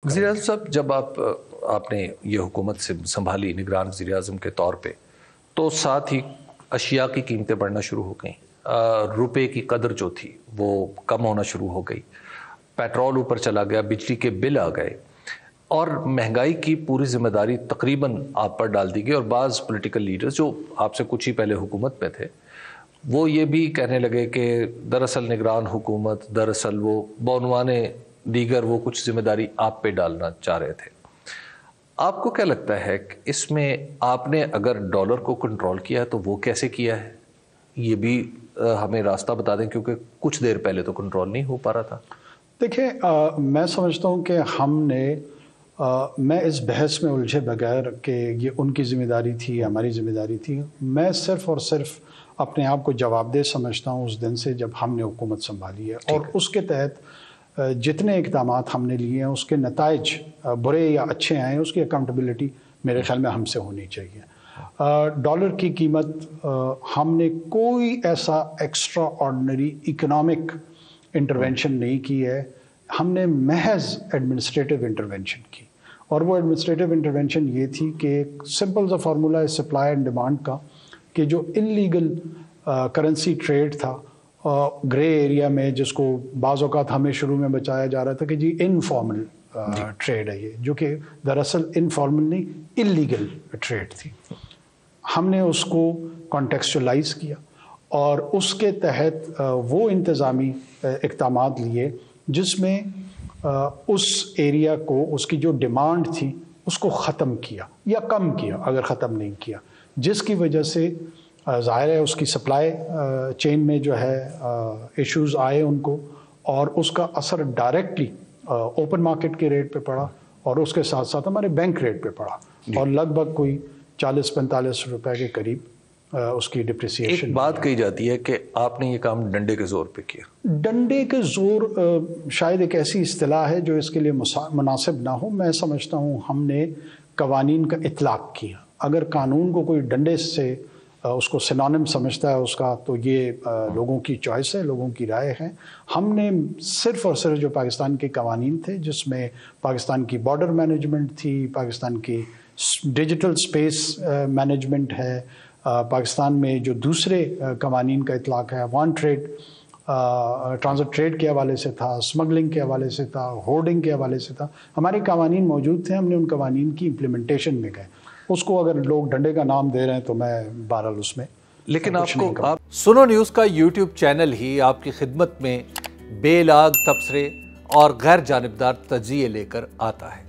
वज़ीर आज़म साहब, जब आपने ये हुकूमत से संभाली निगरान वज़ीर आज़म के तौर पे, तो साथ ही अशिया की कीमतें बढ़ना शुरू हो गई, रुपए की कदर जो थी वो कम होना शुरू हो गई, पेट्रोल ऊपर चला गया, बिजली के बिल आ गए और महंगाई की पूरी जिम्मेदारी तकरीबन आप पर डाल दी गई। और बाज़ पॉलिटिकल लीडर्स जो आपसे कुछ ही पहले हुकूमत में थे, वो ये भी कहने लगे कि दरअसल निगरान हुकूमत, दरअसल वो बौनवाने दीगर वो कुछ जिम्मेदारी आप पे डालना चाह रहे थे। आपको क्या लगता है कि इसमें आपने अगर डॉलर को कंट्रोल किया है तो वो कैसे किया है, ये भी हमें रास्ता बता दें, क्योंकि कुछ देर पहले तो कंट्रोल नहीं हो पा रहा था। देखिए, मैं समझता हूँ कि मैं इस बहस में उलझे बगैर कि ये उनकी ज़िम्मेदारी थी, हमारी ज़िम्मेदारी थी, मैं सिर्फ़ और सिर्फ अपने आप को जवाबदेह समझता हूँ उस दिन से जब हमने हुकूमत संभाली है और उसके तहत जितने इक़दामात हमने लिए हैं उसके नताइज बुरे या अच्छे आए, उसकी अकाउंटेबिलिटी मेरे ख्याल में हमसे होनी चाहिए। डॉलर की कीमत, हमने कोई ऐसा एक्स्ट्रा ऑर्डिनरी इकोनॉमिक इंटरवेंशन नहीं की है, हमने महज एडमिनिस्ट्रेटिव इंटरवेंशन की। और वो एडमिनिस्ट्रेटिव इंटरवेंशन ये थी कि एक सिंपल सा फार्मूला है सप्लाई एंड डिमांड का, कि जो इलीगल करेंसी ट्रेड था ग्रे एरिया में, जिसको बाज़ औक़ात हमें शुरू में बचाया जा रहा था कि जी इनफॉर्मल ट्रेड है ये, जो कि दरअसल इनफॉर्मल नहीं इलीगल ट्रेड थी, हमने उसको कॉन्टेक्चुअलाइज किया और उसके तहत वो इंतज़ामी इक़दामात लिए जिसमें उस एरिया को, उसकी जो डिमांड थी उसको ख़त्म किया या कम किया, अगर ख़त्म नहीं किया, जिसकी वजह से ज़ाहिर है उसकी सप्लाई चेन में जो है इश्यूज़ आए उनको, और उसका असर डायरेक्टली ओपन मार्केट के रेट पे पड़ा और उसके साथ साथ हमारे बैंक रेट पे पड़ा और लगभग कोई 40-45 रुपए के करीब उसकी डिप्रिसिएशन। एक बात कही जाती है कि आपने ये काम डंडे के ज़ोर पे किया। डंडे के ज़ोर शायद एक ऐसी इस्तिलाह है जो इसके लिए मुनासिब ना हो। मैं समझता हूँ हमने कवानीन का इतलाक़ किया। अगर कानून को कोई डंडे से उसको सिनोनिम समझता है उसका, तो ये लोगों की चॉइस है, लोगों की राय है। हमने सिर्फ़ और सिर्फ जो पाकिस्तान के कवानीन थे, जिसमें पाकिस्तान की बॉर्डर मैनेजमेंट थी, पाकिस्तान की डिजिटल स्पेस मैनेजमेंट है, पाकिस्तान में जो दूसरे कवानीन का इतलाक़ है, वन ट्रेड, ट्रांजिट ट्रेड के हवाले से था, स्मगलिंग के हवाले से था, होर्डिंग के हवाले से था, हमारे कवानीन मौजूद थे। हमने उन कवानीन की इम्प्लीमेंटेशन में गए। उसको अगर लोग डंडे का नाम दे रहे हैं तो मैं बहरहाल उसमें, लेकिन आपको आप सुनो न्यूज़ का यूट्यूब चैनल ही आपकी खिदमत में बेलाग तबसरे और गैर जानिबदार तज्ज़िये लेकर आता है।